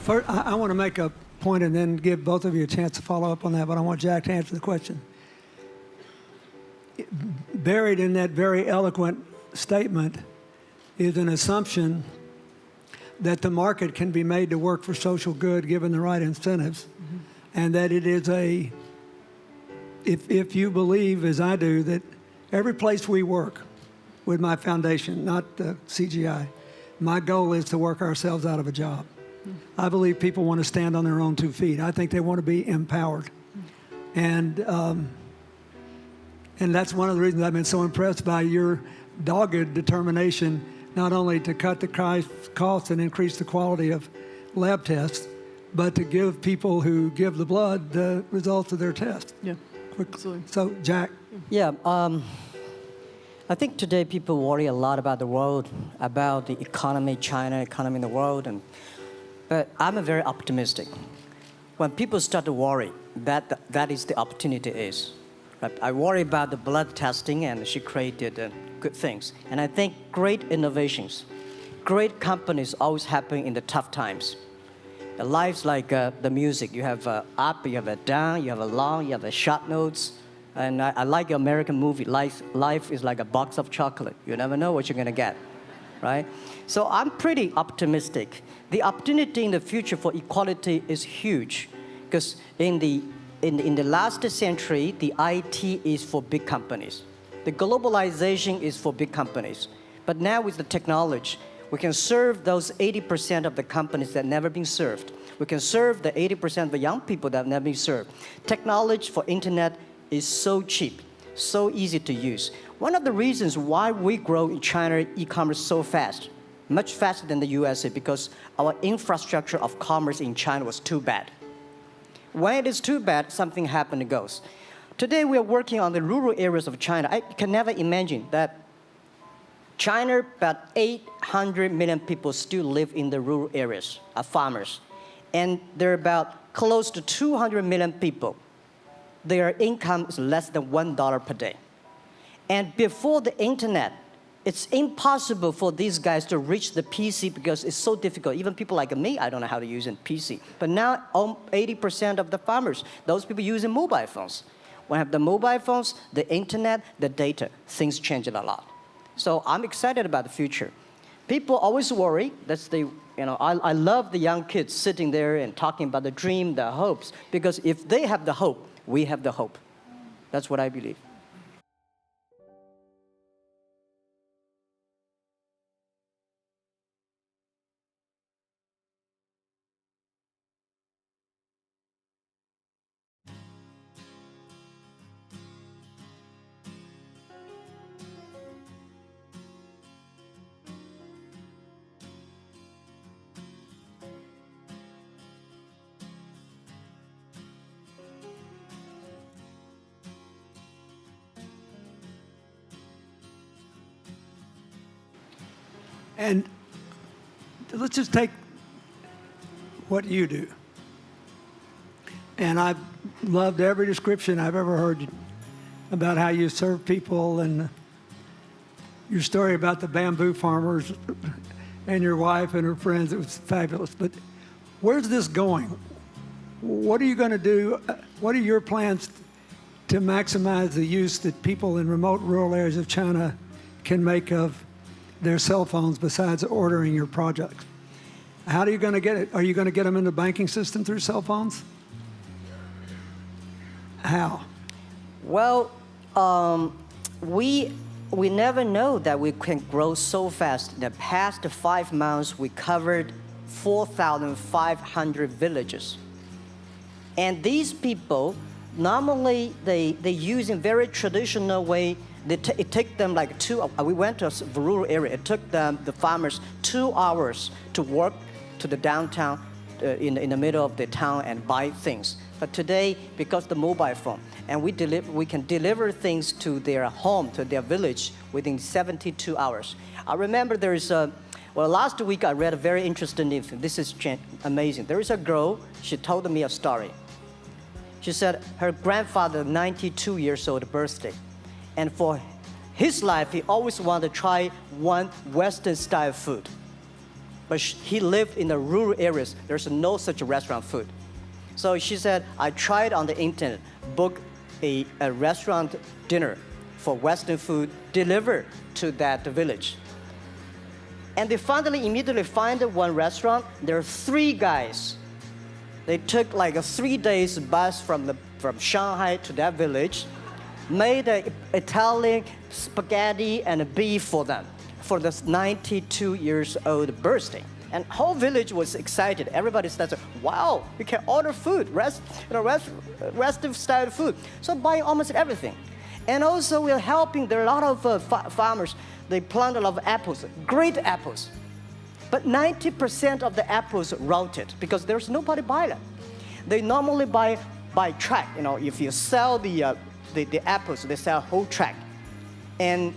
First, I want to make a point and then give both of you a chance to follow up on that, but I want Jack to answer the question. Buried in that very eloquent statement is an assumption that the market can be made to work for social good given the right incentives, and that it is if you believe, as I do, that every place we work with my foundation, not the CGI, my goal is to work ourselves out of a job. I believe people want to stand on their own 2 feet. I think they want to be empowered. And that's one of the reasons I've been so impressed by your dogged determination, not only to cut the cost and increase the quality of lab tests, but to give people who give the blood the results of their test. Yeah, absolutely. So, Jack. Yeah, I think today people worry a lot about the world, about the economy, China, economy in the world, but I'm very optimistic. When people start to worry, that is the opportunity is. Right? I worry about the blood testing, and she created good things. And I think great innovations, great companies always happen in the tough times. Life's like the music. You have up, you have a down, you have a long, you have a short notes. And I like your American movie. Life is like a box of chocolate. You never know what you're going to get, right? So I'm pretty optimistic. The opportunity in the future for equality is huge, because in the last century, the IT is for big companies. The globalization is for big companies. But now with the technology, we can serve those 80% of the companies that never been served. We can serve the 80% of the young people that have never been served. Technology for internet is so cheap, so easy to use. One of the reasons why we grow in China e-commerce so fast, much faster than the USA, because our infrastructure of commerce in China was too bad. When it is too bad, something happens and goes. Today we are working on the rural areas of China. I can never imagine that China, about 800 million people still live in the rural areas, are farmers. And there are about close to 200 million people. Their income is less than $1 per day. And before the internet, it's impossible for these guys to reach the PC because it's so difficult. Even people like me, I don't know how to use a PC. But now 80% of the farmers, those people using mobile phones. When I have the mobile phones, the internet, the data, things change a lot. So I'm excited about the future. People always worry. That's I love the young kids sitting there and talking about the dream, the hopes, because if they have the hope, we have the hope. That's what I believe. And let's just take what you do. And I've loved every description I've ever heard about how you serve people, and your story about the bamboo farmers and your wife and her friends. It was fabulous. But where's this going? What are you going to do? What are your plans to maximize the use that people in remote rural areas of China can make of their cell phones besides ordering your products? How are you going to get it? Are you going to get them in the banking system through cell phones? How? Well, we never know that we can grow so fast. In the past 5 months, we covered 4,500 villages. And these people, normally they use in very traditional way. It took them like we went to a rural area. It took the farmers 2 hours to walk to the downtown in the middle of the town and buy things. But today, because the mobile phone, and we can deliver things to their home, to their village within 72 hours. I remember there is last week I read a very interesting thing. This is amazing. There is a girl, she told me a story. She said her grandfather, 92 years old birthday. And for his life, he always wanted to try one Western-style food. but he lived in the rural areas. There's no such restaurant food. So she said, I tried on the internet, book a restaurant dinner for Western food delivered to that village. And they finally immediately find one restaurant. There are 3 guys. They took like a 3 days bus from Shanghai to that village, made an Italian spaghetti and a beef for them for this 92 years old birthday. And whole village was excited. Everybody started, wow, you can order food, Western style food. So buying almost everything. And also we're helping, there are a lot of farmers, they plant a lot of apples, great apples. But 90% of the apples rotted because there's nobody buy them. They normally buy by track. You know, if you sell the apples, they sell whole track. And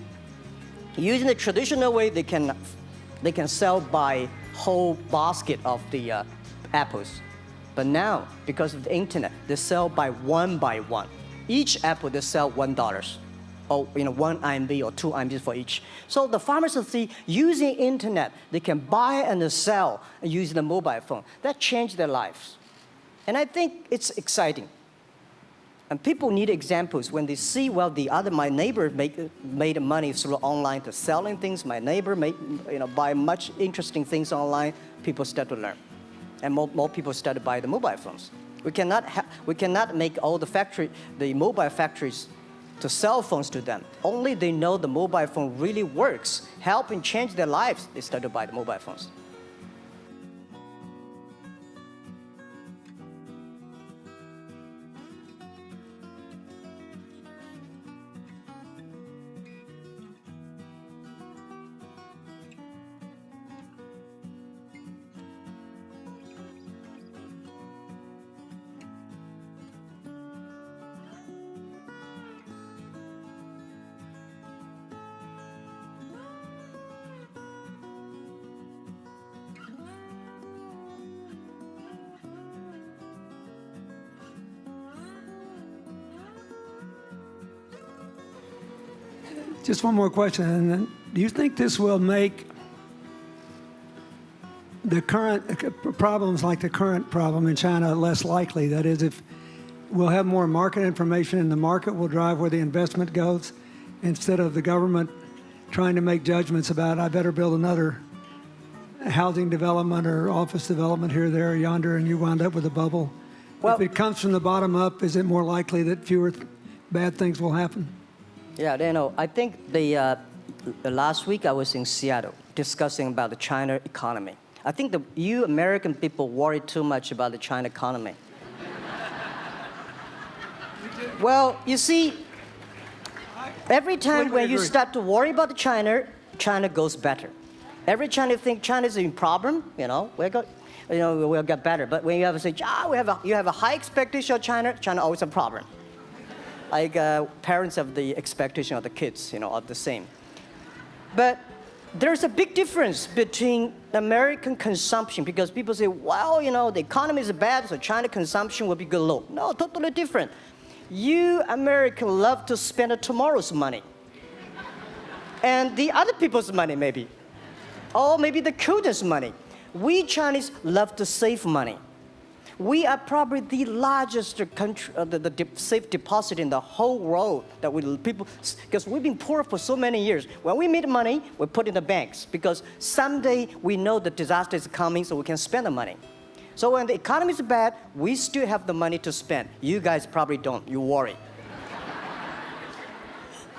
using the traditional way, they can sell by whole basket of the apples. But now, because of the internet, they sell by one. Each apple they sell $1, or 1 RMB or 2 RMB for each. So the farmers see using internet, they can buy and sell using the mobile phone. That changed their lives, and I think it's exciting. And people need examples when they see, well, my neighbor made money through online to selling things. My neighbor buy much interesting things online. People start to learn, and more people start to buy the mobile phones. We cannot make all the mobile factories to sell phones to them. Only they know the mobile phone really works, helping change their lives, they start to buy the mobile phones. Just one more question. And then, do you think this will make the current problems like the current problem in China less likely? That is, if we'll have more market information and the market will drive where the investment goes instead of the government trying to make judgments about, I better build another housing development or office development here, there, or yonder, and you wound up with a bubble. Well, if it comes from the bottom up, is it more likely that fewer bad things will happen? Yeah, Daniel, I think the last week I was in Seattle discussing about the China economy. I think you American people worry too much about the China economy. Well, you see, every time when you start to worry about China, China goes better. Every time you think China is in problem, we'll get better. But when you have to say, you have a high expectation of China, China always a problem. Like parents have the expectation of the kids, are the same. But there's a big difference between American consumption, because people say, well, the economy is bad, so China consumption will be good low. No, totally different. You Americans love to spend tomorrow's money. And the other people's money, maybe. Or maybe the children's money. We Chinese love to save money. We are probably the largest country, the safe deposit in the whole world because we've been poor for so many years. When we make money, we put in the banks because someday we know the disaster is coming, so we can spend the money. So when the economy is bad, we still have the money to spend. You guys probably don't. You worry.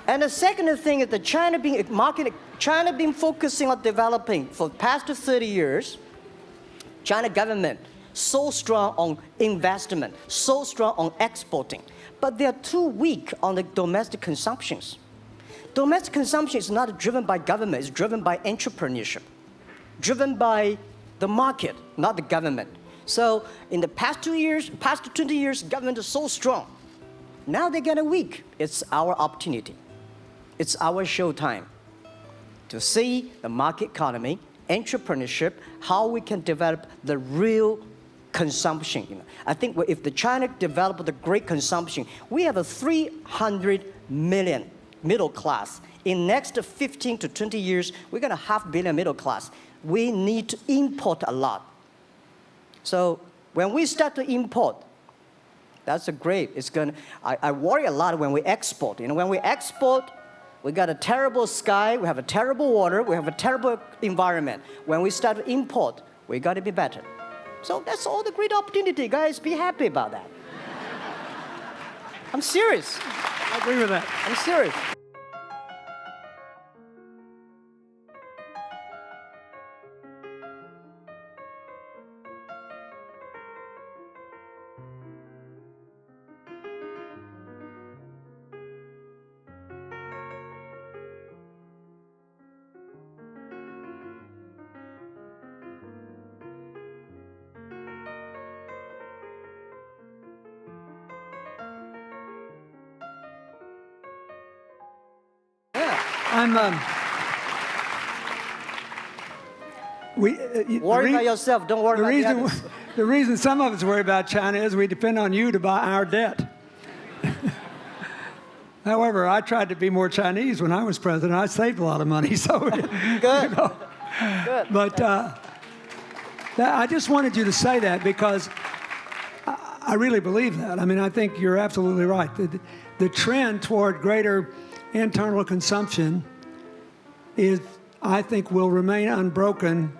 And the second thing is that China been focusing on developing for the past 30 years. China government so strong on investment, so strong on exporting, but they are too weak on the domestic consumptions. Domestic consumption is not driven by government, it's driven by entrepreneurship, driven by the market, not the government. So in the past 20 years, government is so strong. Now they're getting weak. It's our opportunity. It's our showtime to see the market economy, entrepreneurship, how we can develop the real consumption. I think if the China developed the great consumption, we have a 300 million middle class In next 15 to 20 years, we're going to have 500 million middle class. We need to import a lot. So when we start to import, that's a great. It's going. I worry a lot when we export. When we export, we got a terrible sky, we have a terrible water, we have a terrible environment. When we start to import, we got to be better. So that's all the great opportunity, guys. Be happy about that. I'm serious. I agree with that. I'm serious. I'm. Worry about yourself. Don't worry about the others. The reason some of us worry about China is we depend on you to buy our debt. However, I tried to be more Chinese when I was president. I saved a lot of money, so Good. Good. But I just wanted you to say that because I really believe that. I mean, I think you're absolutely right. The trend toward greater internal consumption I think, will remain unbroken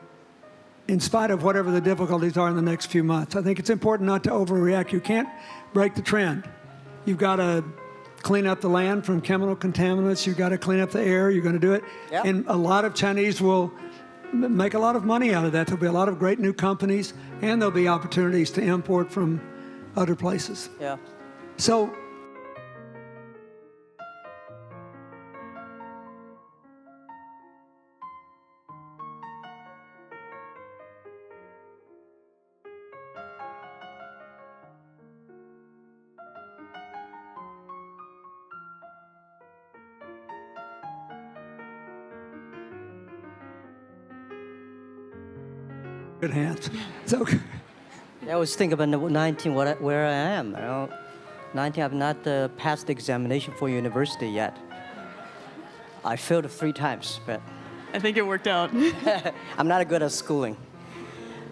in spite of whatever the difficulties are in the next few months. I think it's important not to overreact. You can't break the trend. You've got to clean up the land from chemical contaminants. You've got to clean up the air. You're going to do it. Yep. And a lot of Chinese will make a lot of money out of that. There'll be a lot of great new companies, and there'll be opportunities to import from other places. Yeah. So good hands. So I was thinking about 19, where I am. 19, I've not passed the examination for university yet. I failed 3 times, but I think it worked out. I'm not good at schooling.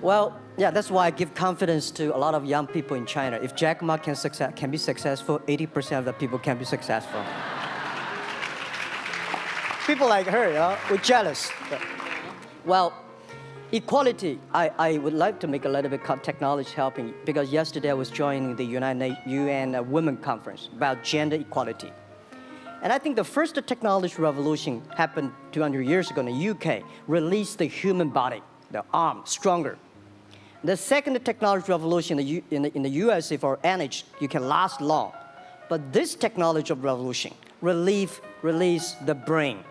Well, yeah, that's why I give confidence to a lot of young people in China. If Jack Ma can be successful, 80% of the people can be successful. People like her, we're jealous. Well, equality, I would like to make a little bit technology helping, because yesterday I was joining the UN Women Conference about gender equality. And I think the first technology revolution happened 200 years ago in the UK, released the human body, the arm, stronger. The second technology revolution in the USA for energy, you can last long. But this technology revolution release the brain.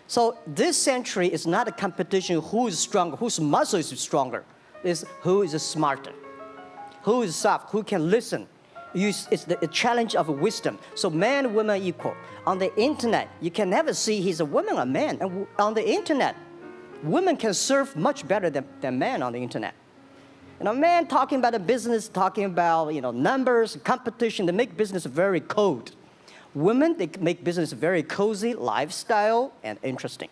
So this century is not a competition who is stronger, whose muscle is stronger. It's who is smarter, who is soft, who can listen. It's the challenge of wisdom. So man and woman are equal. On the internet, you can never see he's a woman or man. And on the internet, women can serve much better than men on the internet. Men talking about the business, talking about numbers, competition, they make business very cold. Women, they make business very cozy, lifestyle, and interesting.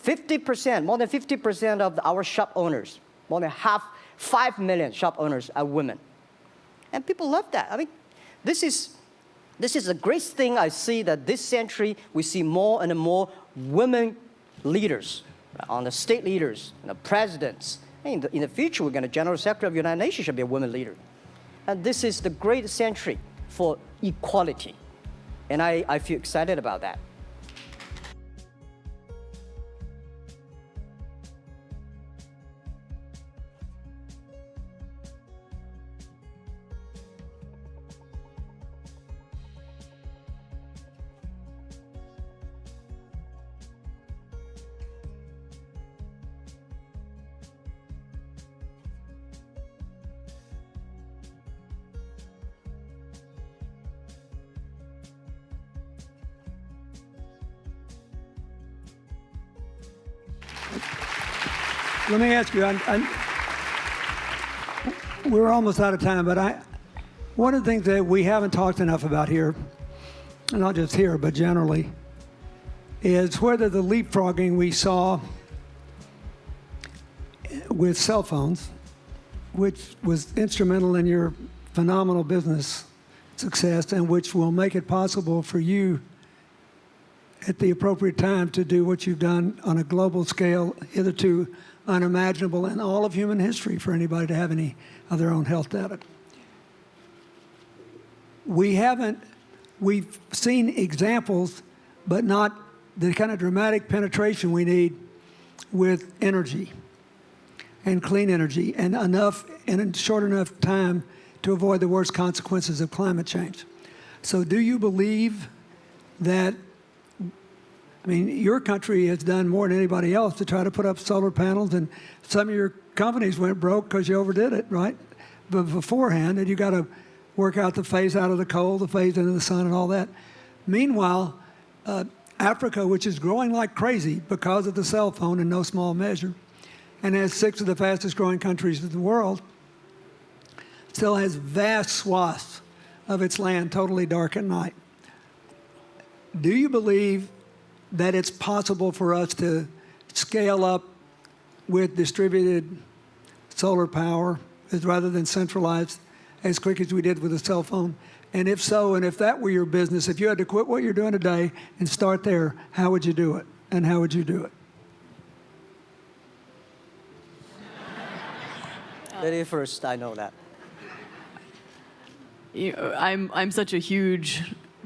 50%, more than 50% of our shop owners, more than 5 million shop owners are women. And people love that. I mean, this is a great thing. I see that this century, we see more and more women leaders, on the state leaders, the presidents. In the future, we're going to General Secretary of the United Nations should be a woman leader. And this is the great century for equality. And I feel excited about that. let me ask you, we're almost out of time, but one of the things that we haven't talked enough about here, and not just here, but generally, is whether the leapfrogging we saw with cell phones, which was instrumental in your phenomenal business success and which will make it possible for you at the appropriate time to do what you've done on a global scale, hitherto unimaginable in all of human history for anybody to have any of their own health data. We've seen examples, but not the kind of dramatic penetration we need with energy and clean energy and enough in a short enough time to avoid the worst consequences of climate change. So do you believe that, I mean, your country has done more than anybody else to try to put up solar panels, and some of your companies went broke because you overdid it, right? But beforehand, and you got to work out the phase out of the coal, the phase into the sun and all that. Meanwhile, Africa, which is growing like crazy because of the cell phone in no small measure, and has 6 of the fastest growing countries in the world, still has vast swaths of its land totally dark at night. Do you believe that it's possible for us to scale up with distributed solar power rather than centralized as quick as we did with the cell phone? And if so, and if that were your business, if you had to quit what you're doing today and start there, how would you do it? And how would you do it? Lady first, I know that. You know, I'm such a huge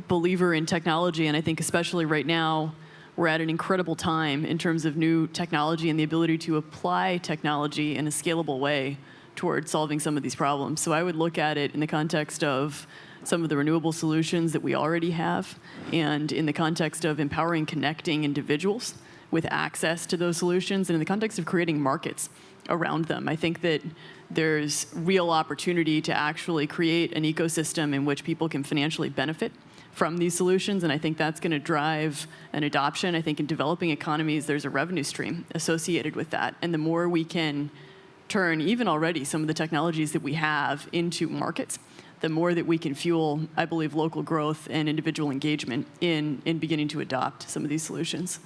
believer in technology, and I think especially right now, we're at an incredible time in terms of new technology and the ability to apply technology in a scalable way towards solving some of these problems. So I would look at it in the context of some of the renewable solutions that we already have, and in the context of empowering, connecting individuals with access to those solutions, and in the context of creating markets around them. I think that there's real opportunity to actually create an ecosystem in which people can financially benefit from these solutions, and I think that's going to drive an adoption. I think in developing economies, there's a revenue stream associated with that, and the more we can turn even already some of the technologies that we have into markets, the more that we can fuel, I believe, local growth and individual engagement in beginning to adopt some of these solutions.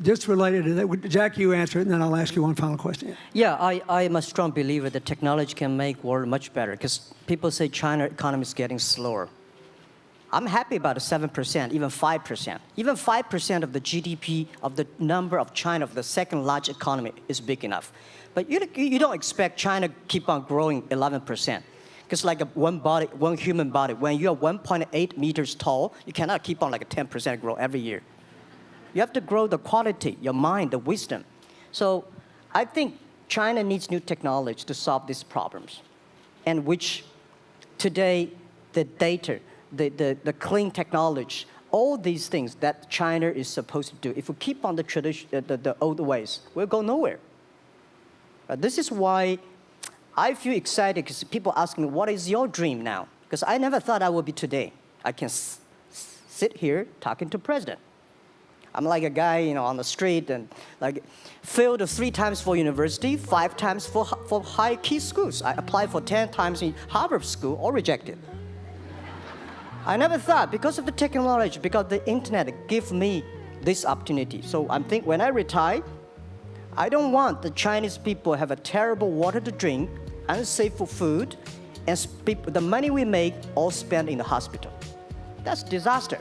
Just related to that, Jack, you answer it, and then I'll ask you one final question. Yeah, I am a strong believer that technology can make world much better, because people say China economy is getting slower. I'm happy about the 7%, even 5%. Even 5% of the GDP of the number of China, of the second largest economy, is big enough. But you don't expect China to keep on growing 11%. Because like one human body, when you're 1.8 meters tall, you cannot keep on like a 10% growth every year. You have to grow the quality, your mind, the wisdom. So I think China needs new technology to solve these problems, and which today the data, the clean technology, all these things that China is supposed to do, if we keep on the tradition, the old ways, we'll go nowhere. This is why I feel excited, because people ask me, what is your dream now? Because I never thought I would be today. I can sit here talking to president. I'm like a guy, on the street, and like failed 3 times for university, 5 times for high key schools. I applied for 10 times in Harvard School, all rejected. I never thought, because of the technology, because the internet gave me this opportunity. So I'm thinking, when I retire, I don't want the Chinese people have a terrible water to drink, unsafe for food, and the money we make all spent in the hospital. That's disaster.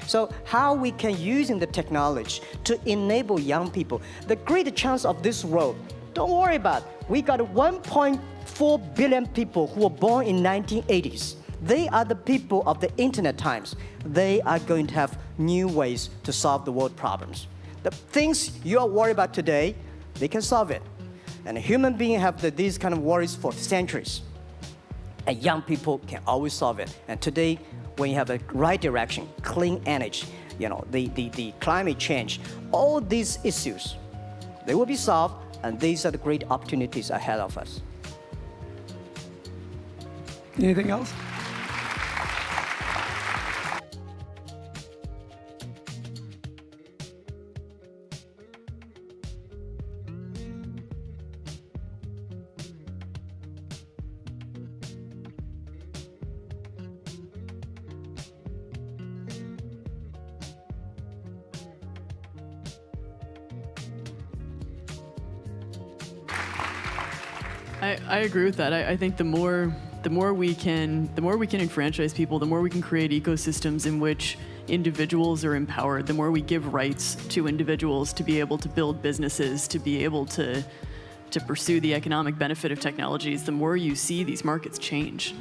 So how we can using the technology to enable young people, the great chance of this world, don't worry about it. We got 1.4 billion people who were born in 1980s. They are the people of the internet times. They are going to have new ways to solve the world problems. The things you are worried about today, they can solve it. And human beings have these kind of worries for centuries. And young people can always solve it. And today, when you have a right direction, clean energy, the climate change, all these issues, they will be solved, and these are the great opportunities ahead of us. Anything else? I agree with that. I think the more we can enfranchise people, the more we can create ecosystems in which individuals are empowered, the more we give rights to individuals to be able to build businesses, to be able to pursue the economic benefit of technologies, the more you see these markets change.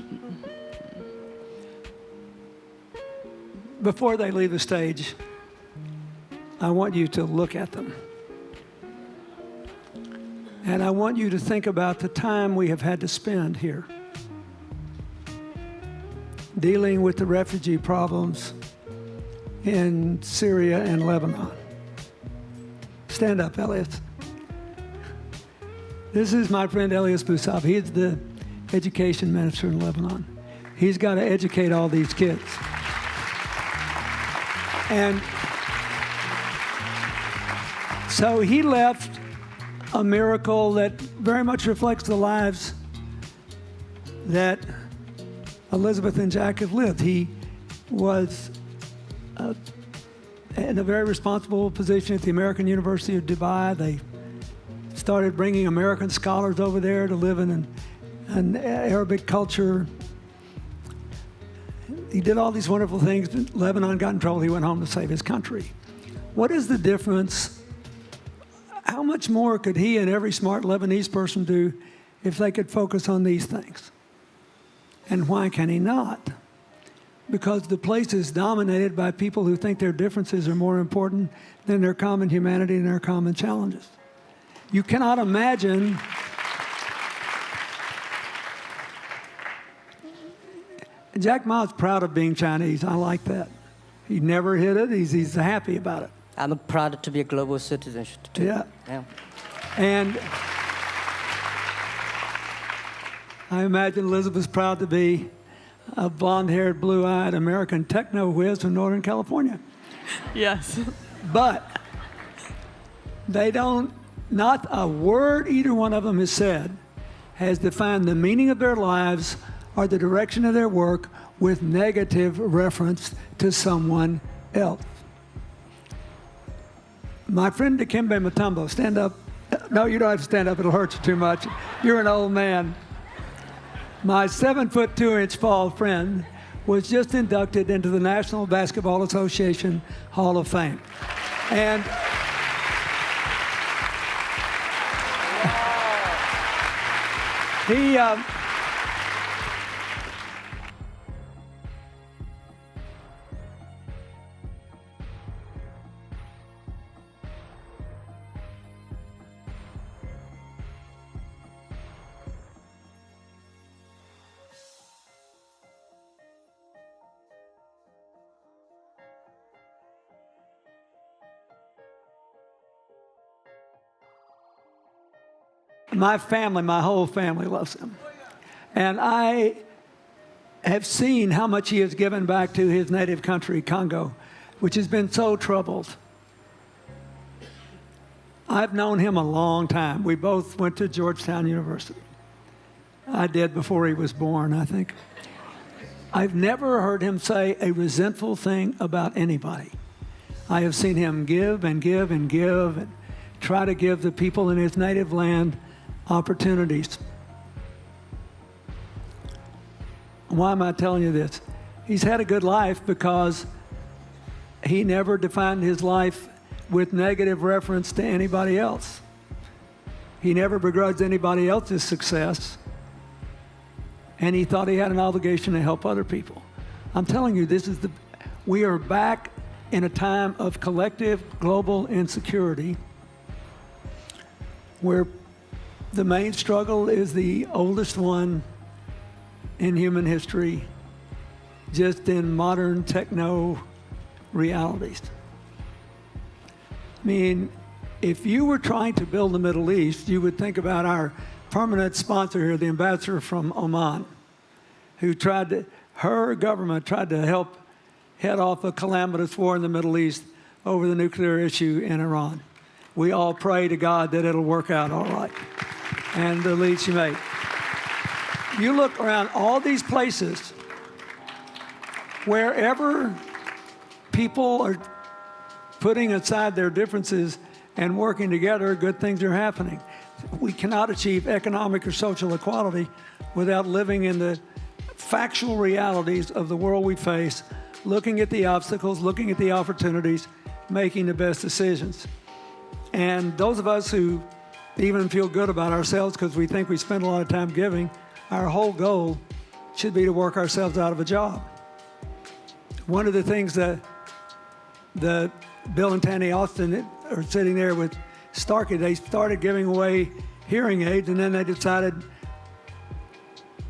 Before they leave the stage, I want you to look at them. And I want you to think about the time we have had to spend here dealing with the refugee problems in Syria and Lebanon. Stand up, Elias. This is my friend Elias Boussab. He's the education minister in Lebanon. He's got to educate all these kids. And so he left a miracle that very much reflects the lives that Elizabeth and Jack have lived. He was in a very responsible position at the American University of Dubai. They started bringing American scholars over there to live in an Arabic culture. He did all these wonderful things. Lebanon got in trouble. He went home to save his country. What is the difference? How much more could he and every smart Lebanese person do if they could focus on these things? And why can he not? Because the place is dominated by people who think their differences are more important than their common humanity and their common challenges. You cannot imagine Jack Ma's proud of being Chinese. I like that. He never hid it. He's happy about it. I'm proud to be a global citizen too. Yeah. Yeah. And I imagine Elizabeth's proud to be a blonde-haired, blue-eyed American techno whiz from Northern California. Yes. But they don't, not a word either one of them has said has defined the meaning of their lives or the direction of their work with negative reference to someone else. My friend Dikembe Mutombo, stand up. No, you don't have to stand up. It'll hurt you too much. You're an old man. My 7'2" tall friend was just inducted into the National Basketball Association Hall of Fame. And he, my family, my whole family loves him. And I have seen how much he has given back to his native country, Congo, which has been so troubled. I've known him a long time. We both went to Georgetown University. I did before he was born, I think. I've never heard him say a resentful thing about anybody. I have seen him give and give and give and try to give the people in his native land opportunities. Why am I telling you this? He's had a good life because he never defined his life with negative reference to anybody else. He never begrudged anybody else's success, and he thought he had an obligation to help other people. I'm telling you, we are back in a time of collective global insecurity where the main struggle is the oldest one in human history, just in modern techno realities. I mean, if you were trying to build the Middle East, you would think about our permanent sponsor here, the ambassador from Oman, who her government tried to help head off a calamitous war in the Middle East over the nuclear issue in Iran. We all pray to God that it'll work out all right. And the lead she made. You look around all these places, wherever people are putting aside their differences and working together, good things are happening. We cannot achieve economic or social equality without living in the factual realities of the world we face, looking at the obstacles, looking at the opportunities, making the best decisions. And those of us who even feel good about ourselves because we think we spend a lot of time giving, our whole goal should be to work ourselves out of a job. One of the things that Bill and Tanny Austin are sitting there with Starkey, they started giving away hearing aids, and then they decided,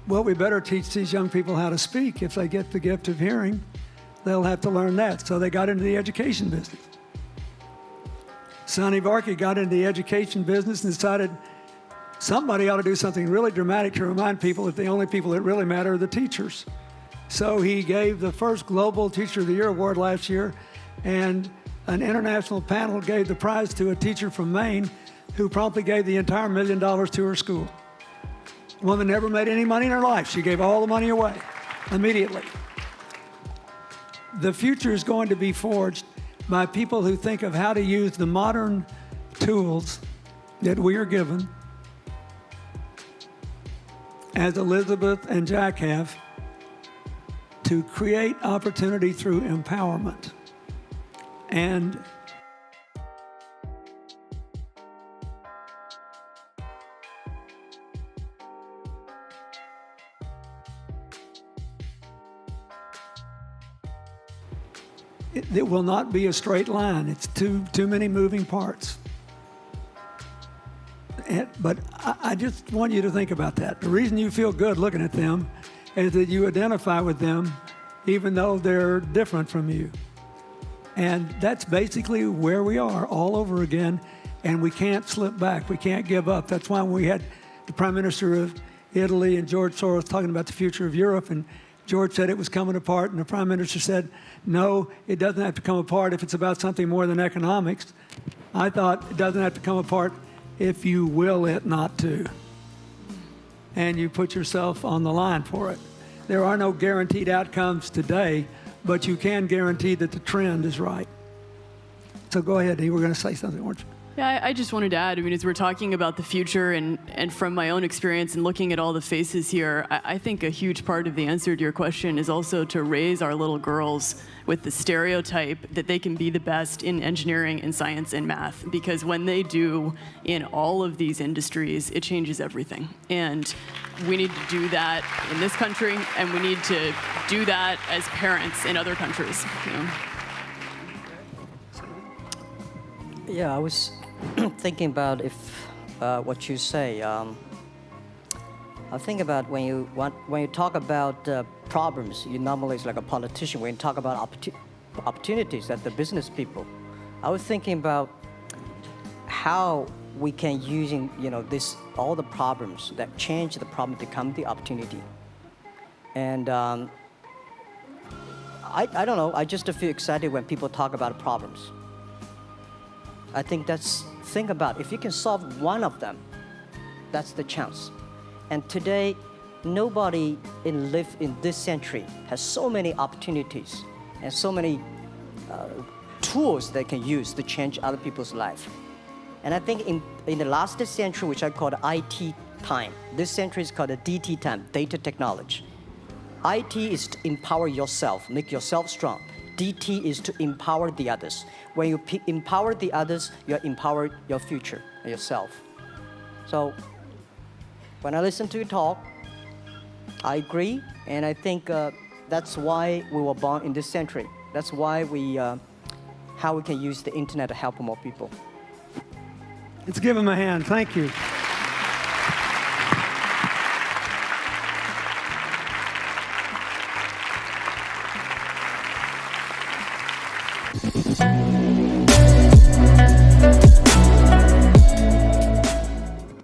well, we better teach these young people how to speak. If they get the gift of hearing, they'll have to learn that. So they got into the education business. Sonny Varkey got into the education business and decided somebody ought to do something really dramatic to remind people that the only people that really matter are the teachers. So he gave the first Global Teacher of the Year award last year, and an international panel gave the prize to a teacher from Maine who promptly gave the entire $1 million to her school. Woman never made any money in her life. She gave all the money away immediately. The future is going to be forged by people who think of how to use the modern tools that we are given, as Elizabeth and Jack have, to create opportunity through empowerment. And it will not be a straight line. It's too many moving parts. But I just want you to think about that. The reason you feel good looking at them is that you identify with them even though they're different from you. And that's basically where we are all over again, and we can't slip back. We can't give up. That's why when we had the Prime Minister of Italy and George Soros talking about the future of Europe, and George said it was coming apart, and the Prime Minister said, no, it doesn't have to come apart if it's about something more than economics. I thought it doesn't have to come apart if you will it not to. And you put yourself on the line for it. There are no guaranteed outcomes today, but you can guarantee that the trend is right. So go ahead, you were going to say something, weren't you? Yeah, I just wanted to add, I mean, as we're talking about the future and from my own experience and looking at all the faces here, I think a huge part of the answer to your question is also to raise our little girls with the stereotype that they can be the best in engineering and science and math, because when they do in all of these industries, it changes everything. And we need to do that in this country, and we need to do that as parents in other countries. You know? Yeah, I was thinking about what you say. I think about when you talk about problems, you normally is like a politician. When you talk about opportunities at the business people, I was thinking about how we can using all the problems that change the problem become the opportunity. And I don't know. I just feel excited when people talk about problems. I think think about if you can solve one of them, that's the chance. And today, nobody live in this century has so many opportunities and so many tools they can use to change other people's life. And I think in the last century, which I call the IT time, this century is called the DT time, data technology. IT is to empower yourself, make yourself strong. DT is to empower the others. When you empower the others, you empower your future, yourself. So when I listen to you talk, I agree, and I think that's why we were born in this century. That's why how we can use the internet to help more people. Let's give him a hand. Thank you.